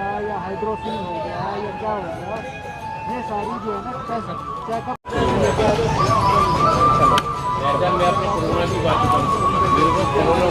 गया या हाइड्रोसिन हो गया या क्या हो गया, ये सारी जो है ना चेकअप। मैं अपने कोरोना की बात मेरे को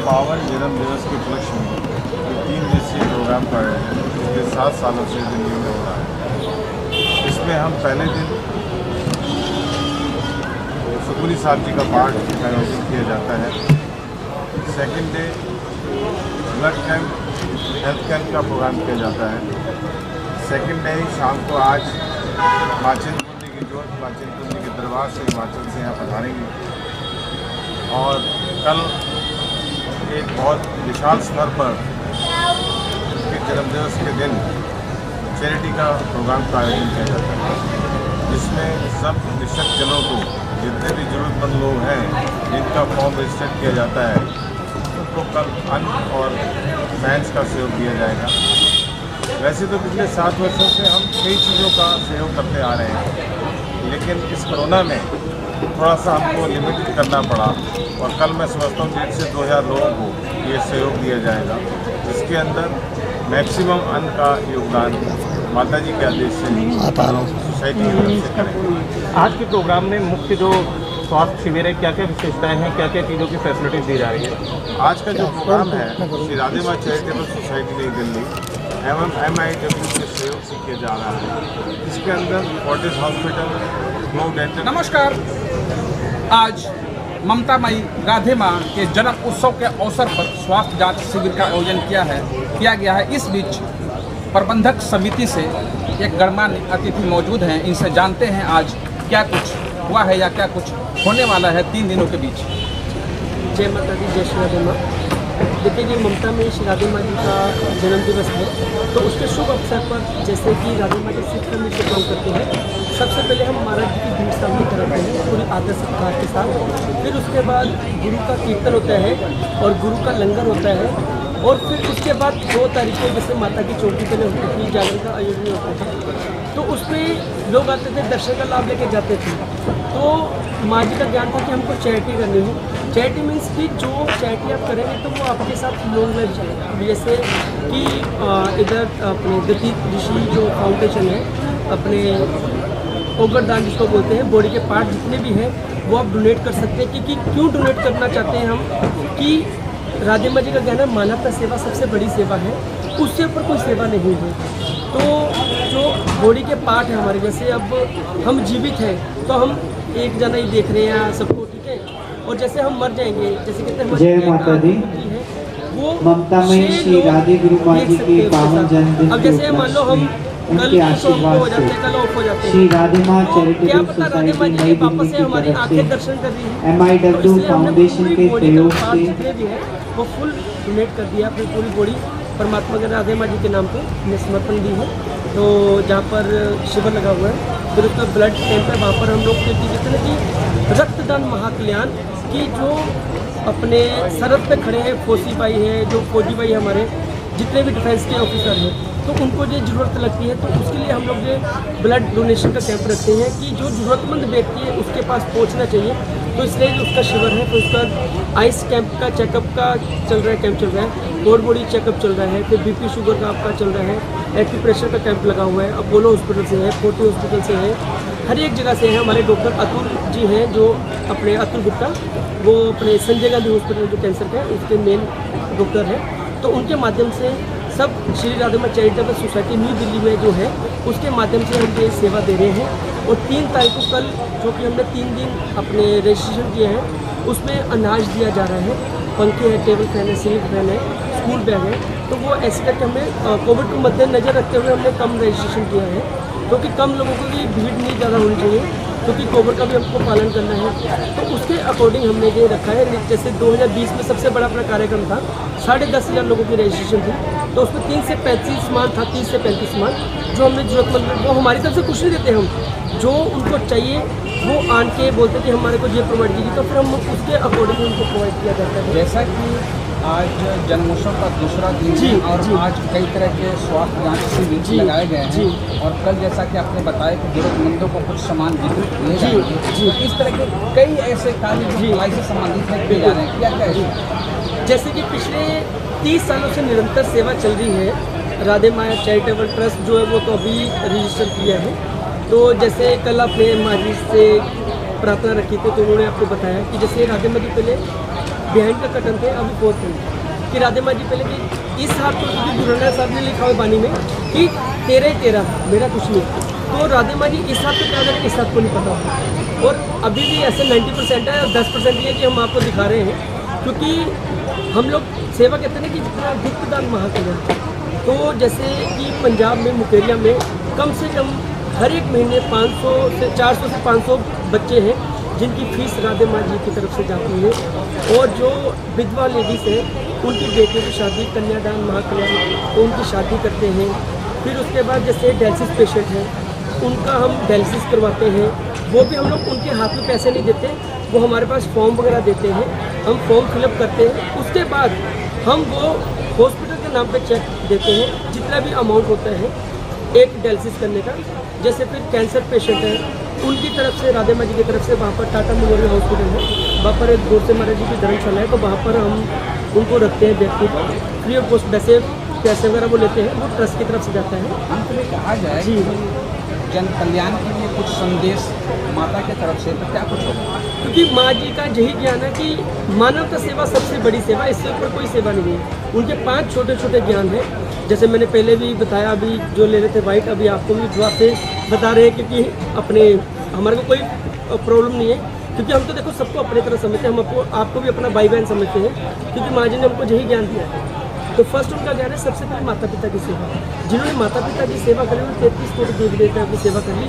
पावन जन्म दिवस के उपलक्ष्य में 3 दिवसीय प्रोग्राम का आयोजन पिछले 7 सालों से दिल्ली में हो रहा है। इसमें हम पहले दिन सुखमनी साहब जी का पाठ आयोजित किया जाता है। Second day blood camp, health camp का प्रोग्राम किया जाता है। सेकंड डे शाम को आज माँ चिंतपूर्णी की जोत माँ चिंतपूर्णी के दरबार से हिमाचल से यहाँ पधारेंगे और कल एक बहुत विशाल स्तर पर उनके जन्मदिवस के दिन चैरिटी का प्रोग्राम का आयोजन किया जाता है, जिसमें सब निश्चित जनों को, जितने भी ज़रूरतमंद लोग हैं जिनका फॉर्म रजिस्टर किया जाता है, उनको कल अन्न और फैंस का सहयोग दिया जाएगा। वैसे तो पिछले 7 वर्षों से हम कई चीज़ों का सहयोग करते आ रहे हैं, लेकिन इस कोरोना में थोड़ा सा हमको लिमिटेड करना पड़ा और कल मैं समझता हूँ 1,500 से 2,000 लोगों को ये सहयोग दिया जाएगा, जिसके अंदर मैक्सिमम अन्न का योगदान माता जी के आदेश से सोसाइटी की तरफ से करेंगे। आज के प्रोग्राम में मुख्य जो स्वास्थ्य शिविर है, क्या क्या विशेषताएं हैं, क्या क्या चीज़ों की फैसिलिटीज दी जा रही है? आज का जो प्रोग्राम है श्री राधे माँ चैरिटेबल सोसाइटी नई दिल्ली एवं MIW के सहयोग से किया जा रहा है। इसके अंदर फोर्टिस हॉस्पिटल, ग्लो डेंटल। नमस्कार। आज ममता मई राधे माँ के जन्म उत्सव के अवसर पर स्वास्थ्य जांच शिविर का आयोजन किया गया है। इस बीच प्रबंधक समिति से एक गणमान्य अतिथि मौजूद हैं, इनसे जानते हैं आज क्या कुछ हुआ है या क्या कुछ होने वाला है 3 दिनों के बीच। जय माता दी, जय श्री राधे माँ। देखिए, ये ममता में श्री राधे माँ जी का जन्मदिवस है, तो उसके शुभ अवसर पर जैसे कि राधे माँ जी सिख में से काम करते हैं, सबसे पहले हम महाराज जी की भीड़ शामिल कराते हैं पूरी आदर सत्कार के साथ। फिर उसके बाद गुरु का कीर्तन होता है और गुरु का लंगर होता है, और फिर उसके बाद 2 तारीख को जैसे माता की चौकी पे होती थी, जागरण का आयोजन होता था, तो उसमें लोग आते थे, दर्शन का लाभ लेके जाते थे। तो माँ जी का ज्ञान था कि हमको चैरिटी करनी है। चैरिटी मीन्स कि जो चैरिटी आप करेंगे तो वो आपके साथ लोग में जाएगा। जैसे कि इधर अपने दतीत ऋषि जो फाउंडेशन है, अपने ओगरदान जिसको बोलते हैं, बॉडी के पार्ट जितने भी हैं वो आप डोनेट कर सकते हैं। क्योंकि क्यों डोनेट करना चाहते हैं हम कि राधे माँ जी का कहना है मानवता सेवा सबसे बड़ी सेवा है, उससे ऊपर कोई सेवा नहीं है। तो बॉडी के पार्ट है हमारे। जैसे अब हम जीवित हैं तो हम एक जना ही देख रहे हैं सबको, ठीक है, और जैसे हम मर जाएंगे, जैसे कहते हैं जय माता दी। वो ममतामयी श्री राधे गुरु माँ जी के पावन जन्मदिन अब जैसे मान लो हम कल उनके आशीर्वाद हो जाते हैं, कल ऑफ हो से जाते श्री हैं, राधे माँ क्या चैरिटेबल पता राधे माँ सोसाइटी जी नई के वापस दिल्ली से की हमारी तरफ आंखें से दर्शन कर रही है। MIW फाउंडेशन के सहयोग से जितने भी है वो फुल डोनेट कर दिया, अपनी पूरी बॉडी परमात्मा के राधे माँ जी के नाम पे हमने समर्पण दी है। तो जहाँ पर शिविर लगा हुआ है, फिर उसका ब्लड कैंप है, वहाँ पर हम लोग कहते हैं कि रक्तदान महाकल्याण की जो अपने सरहद पे खड़े हैं फौजी भाई हैं, जो फौजी भाई हमारे जितने भी डिफेंस के ऑफिसर हैं, तो उनको जो ज़रूरत लगती है तो उसके लिए हम लोग जो ब्लड डोनेशन का कैंप रखते हैं कि जो ज़रूरतमंद व्यक्ति है उसके पास पहुंचना चाहिए। तो इसलिए जो उसका शिविर है, तो उसका आइस कैंप का चेकअप का चल रहा है, कैंप चल रहा है, कोर बॉडी चेकअप चल रहा है, फिर BP शुगर का आपका चल रहा है, एक्यूप्रेशर का कैंप लगा हुआ है, अपोलो हॉस्पिटल से है, फोर्टी हॉस्पिटल से है, हर एक जगह से है। हमारे डॉक्टर अतुल जी हैं, जो अपने अतुल गुप्ता, वो अपने संजय गांधी हॉस्पिटल जो कैंसर का है उसके मेन डॉक्टर हैं। तो उनके माध्यम से सब श्री राधे माँ चैरिटेबल सोसाइटी न्यू दिल्ली में जो है उसके माध्यम से हम ये सेवा दे रहे हैं। और 3 तारीख को कल जो कि हमने 3 दिन अपने रजिस्ट्रेशन किए हैं उसमें अनाज दिया जा रहा है, पंखे हैं, टेबल फैन है, सीलिंग फैन है, स्कूल बैग है। तो वो ऐसे करके हमने कोविड को मद्देनजर रखते हुए हमने कम रजिस्ट्रेशन किया है, क्योंकि कम लोगों को भी भीड़ नहीं ज़्यादा होनी चाहिए, क्योंकि कोविड का भी हमको पालन करना है। तो उसके अकॉर्डिंग हमने ये रखा है। जैसे 2020 में सबसे बड़ा अपना कार्यक्रम था, 10,500 लोगों की रजिस्ट्रेशन थी, तो उसमें 30 से 35 मान था, 30 से 35 मान जो हमने जरूरतमंद, वो हमारी तरफ से कुछ नहीं देते, हम जो उनको चाहिए वो आन के बोलते कि हमारे को ये प्रोवाइड कीजिए, तो फिर हम उसके अकॉर्डिंग उनको प्रोवाइड किया जाता है। जैसा कि आज जन्मोत्सव का दूसरा दिन जी, है और जी। आज कई तरह के स्वास्थ्य जांच शिविर जी, लगाए गए जी। हैं, और कल जैसा कि आपने बताया कि जरूरतमंदों को कुछ सामान वितरित किए जी, जाएंगे, जी। तो इस तरह के कई ऐसे कार्य जो जी। भलाई से संबंधित है किए जा रहे हैं, क्या क्या है? जैसे कि पिछले 30 सालों से निरंतर सेवा चल रही है। राधे माया चैरिटेबल ट्रस्ट जो है वो तो अभी रजिस्टर किया है। तो जैसे कल आपने माँ जी से प्रार्थना रखी थी, तो उन्होंने आपको बताया कि जैसे राधे माँ जी पहले बिहाइंड का कटन थे, अभी फोर्थ में कि राधे माँ जी पहले कि इस हाथ को, क्योंकि गुरु नानक साहब ने लिखा हुआ बानी में कि 13 मेरा कुछ नहीं, तो राधे माँ जी इस हाथ को क्या करें, इस हाथ को नहीं पता होता। और अभी भी ऐसे 90% है, और 10% ये कि हम आपको दिखा रहे हैं, क्योंकि हम लोग सेवा कहते हैं ना कि जितना गुप्तदान महाकल्याण। तो जैसे कि पंजाब में मुकेरिया में कम से कम हर एक महीने 400 से 500 बच्चे हैं जिनकी फीस राधे माँ जी की तरफ से जाती है। और जो विधवा लेडीज़ हैं उनकी बेटियों की शादी, कन्यादान महाकल्याण, तो उनकी शादी करते हैं। फिर उसके बाद जैसे डायलिसिस पेशेंट हैं उनका हम डायलिसिस करवाते हैं, वो भी हम लोग उनके हाथ में पैसे नहीं देते, वो हमारे पास फॉर्म वगैरह देते हैं, हम फॉर्म फिलअप करते हैं। उसके बाद हम वो हॉस्पिटल के नाम पे चेक देते हैं, जितना भी अमाउंट होता है एक डायलिसिस करने का। जैसे फिर कैंसर पेशेंट है उनकी तरफ से, राधे माँ जी की तरफ से वहाँ पर टाटा मेमोरियल हॉस्पिटल है, वहाँ पर एक गोडसे महाराज जी की धर्मशाला है, तो वहाँ पर हम उनको रखते हैं व्यक्ति को फ्री ऑफ कॉस्ट। वैसे पैसे वगैरह वो लेते हैं, वो ट्रस्ट की तरफ से जाता है। अंत में कहा जाए जी। कि जन कल्याण के लिए कुछ संदेश माता की तरफ से, तो क्या कुछ होगा? क्योंकि माँ जी का यही ज्ञान है कि मानवता सेवा सबसे बड़ी सेवा, इससे ऊपर कोई सेवा नहीं है। उनके 5 छोटे छोटे ज्ञान हैं, जैसे मैंने पहले भी बताया, अभी जो ले रहे थे वाइट, अभी आपको भी दुआ से बता रहे हैं, क्योंकि अपने हमारे को कोई प्रॉब्लम नहीं है, क्योंकि हम तो देखो सबको अपनी तरह समझते हैं, हम आपको भी अपना भाई बहन समझते हैं, क्योंकि माँ जी ने हमको यही ज्ञान दिया है। तो फर्स्ट उनका ज्ञान है सबसे पहले माता पिता की सेवा। जिन्होंने माता पिता की सेवा करी उन्होंने 33 करोड़ देवी देवताओं की सेवा कर ली।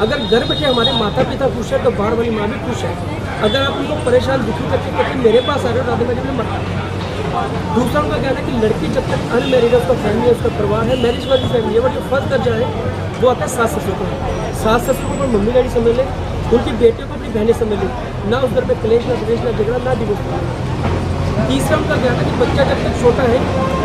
अगर घर बैठे हमारे माता पिता खुश है तो बाहर वाली माँ भी खुश है। अगर आप उनको परेशान दुखी करके कहते मेरे पास आ रहे हो राधे माँ जी मत। दूसरा उनका कहना है कि लड़की जब तक अनमैरिड है, उसका फैमिली है, उसका परिवार है, मैरिज वाली फैमिली है, बट जो फर्स्ट दर्जा है वो आता है सास ससुर को। सास ससुर को अपनी मम्मी डैडी समझ ले, उनकी बेटियों को अपनी बहनें समझ ले, ना उस घर पर क्लेश, ना द्वेष, ना झगड़ा, ना डिवोर्स। तीसरा उनका कहना है कि बच्चा जब तक छोटा है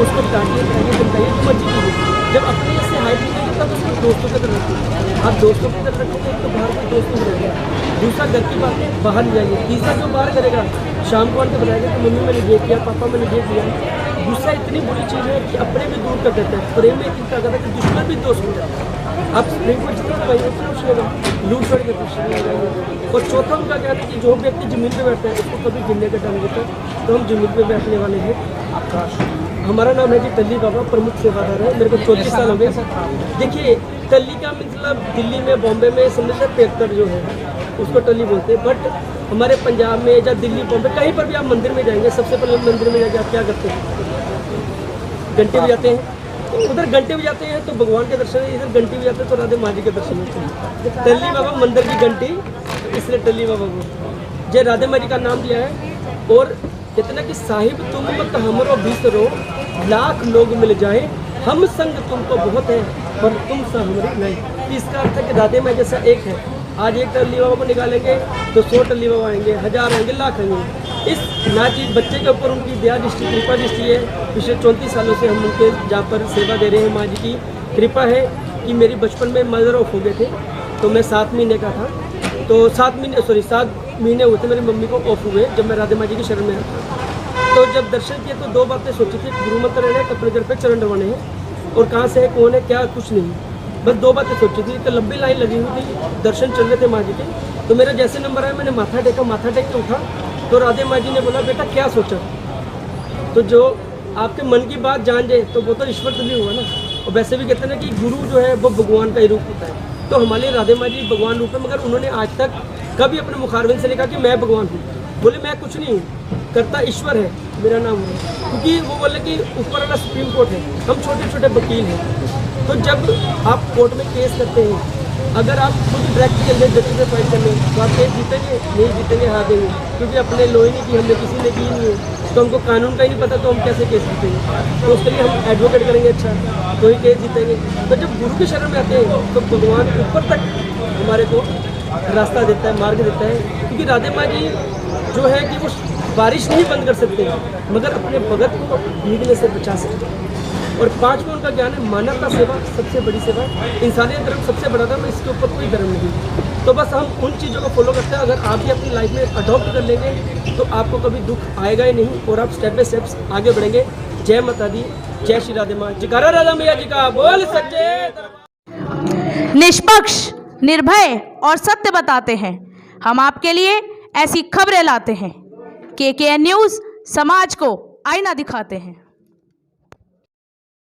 उसको डांटिए, खाइए, समझाइए, तुम अच्छी कीजिए। जब अपने से हाइट नहीं तब उसको दोस्तों की तरफ रखिए। आप दोस्तों की तरफ रखोगे तो बाहर के दोस्तों में रहेगा। दूसरा घर की बात है, बाहर नहीं जाइए। तीसरा जो बाहर करेगा शाम को आके बताएगा कि मम्मी मैंने ये किया, पापा मैंने ये किया। गुस्सा इतनी बुरी चीज़ है कि अपने भी दूर कर देते हैं। प्रेम में इतनी ताकत है कि दुश्मन भी दोस्त हो जाता है। आप प्रेम को जितना दबाइए उतना कुछ लेगा, लूट फट के कुछ लगाइए। और चौथा उनका कहना है कि जो व्यक्ति जमीन पे बैठता है उसको कभी गिरने का डर नहीं होता, तो हम जमीन पे बैठने वाले हैं। आपका हमारा नाम है जी टल्ली बाबा, प्रमुख सेवादार है। मेरे को 34 साल हो गए। देखिए टल्ली का मतलब दिल्ली में, बॉम्बे में समझते पेक्टर जो है उसको टल्ली बोलते हैं, बट हमारे पंजाब में या दिल्ली, बॉम्बे कहीं पर भी आप मंदिर में जाएंगे, सबसे पहले मंदिर में जाके आप क्या करते हैं? घंटे बजाते हैं। तो उधर घंटे बजाते हैं तो भगवान के दर्शन है, इधर घंटी बजाते हैं तो राधे माँ जी के दर्शन होते हैं। टल्ली बाबा मंदिर की घंटी, इसलिए टल्ली बाबा को जय राधे माँ जी का नाम दिया है। और कितना कि साहिब तुम मत हमरो बिसरो, लाख लोग मिल जाए हम संग तुमको बहुत है पर तुम सा हमारी नहीं। इसका अर्थ है कि राधे माँ जैसा एक है। आज एक टल्ली बाबा को निकालेंगे तो 100 टल्ली बाबा आएंगे, 1000 आएंगे, लाख आएंगे। इस नाच बच्चे के ऊपर उनकी दया दृष्टि, कृपा दृष्टि है। पिछले 34 सालों से हम उनके जहाँ पर सेवा दे रहे हैं। माँ जी की कृपा है कि मेरी बचपन में मदर ऑफ हो गए थे, तो मैं 7 महीने का था, तो 7 महीने हुए थे मेरी मम्मी को ऑफ हुए जब मैं राधे माँ जी की शरण में था। तो जब दर्शन किए तो 2 बातें सोची थी, गुरु मंत्र रहना है, अपने घर पे चरण डवाने हैं, और कहाँ से है, कौन है, क्या, कुछ नहीं। बस 2 बातें सोची थी। तो लंबी लाइन लगी हुई थी, दर्शन चल रहे थे माँ जी के। तो मेरा जैसे नंबर आया मैंने माथा टेका, माथा टेक के उठा तो राधे माँ जी ने बोला बेटा क्या सोचा? तो जो आपके मन की बात जान जाए तो वो तो ईश्वर तुल्य हुआ ना। और वैसे भी कहते हैं ना कि गुरु जो है वो भगवान का ही रूप होता है। तो हमारे लिए राधे माँ जी भगवान रूप है, मगर उन्होंने आज तक कभी अपने मुखारबिंद से लिखा कि मैं भगवान हूँ। बोले मैं कुछ नहीं हूँ, करता ईश्वर है, मेरा नाम है। क्योंकि वो बोले कि ऊपर वाला सुप्रीम कोर्ट है, हम छोटे छोटे वकील हैं। तो जब आप कोर्ट में केस करते हैं, अगर आप खुद डायरेक्ट चल रहे जज में फाइट करने, तो आप केस जीतेंगे? नहीं जीतेंगे, हार देंगे। क्योंकि अपने लो ही नहीं की, हमने किसी ने की नहीं है, तो हमको कानून का ही नहीं पता, तो हम कैसे केस जीतेंगे? तो उसके लिए हम एडवोकेट करेंगे, अच्छा तो ही केस जीतेंगे। तो जब गुरु की शरण में आते हैं तो भगवान ऊपर तक हमारे को रास्ता देता है, मार्ग देता है। क्योंकि राधे माँ जी जो है कि वो बारिश नहीं बंद कर सकते, मगर अपने भगत को भीगने से बचा सकते हैं। और 5वां उनका ज्ञान है मानवता सेवा, सबसे बड़ी सेवा। इंसानियत धर्म सबसे बड़ा धर्म, इसके ऊपर कोई धर्म नहीं। तो बस हम उन चीज़ों को फॉलो करते हैं। अगर आप भी अपनी लाइफ में अडॉप्ट कर लेंगे तो आपको कभी दुख आएगा ही नहीं, और आप स्टेप बाय स्टेप्स आगे बढ़ेंगे। जय माता दी, जय श्री राधे माँ, जयकारा राधा मैया जी का, बोल सच्चे। निष्पक्ष, निर्भय और सत्य बताते हैं। हम आपके लिए ऐसी खबरें लाते हैं। KKN न्यूज़ समाज को आईना दिखाते हैं।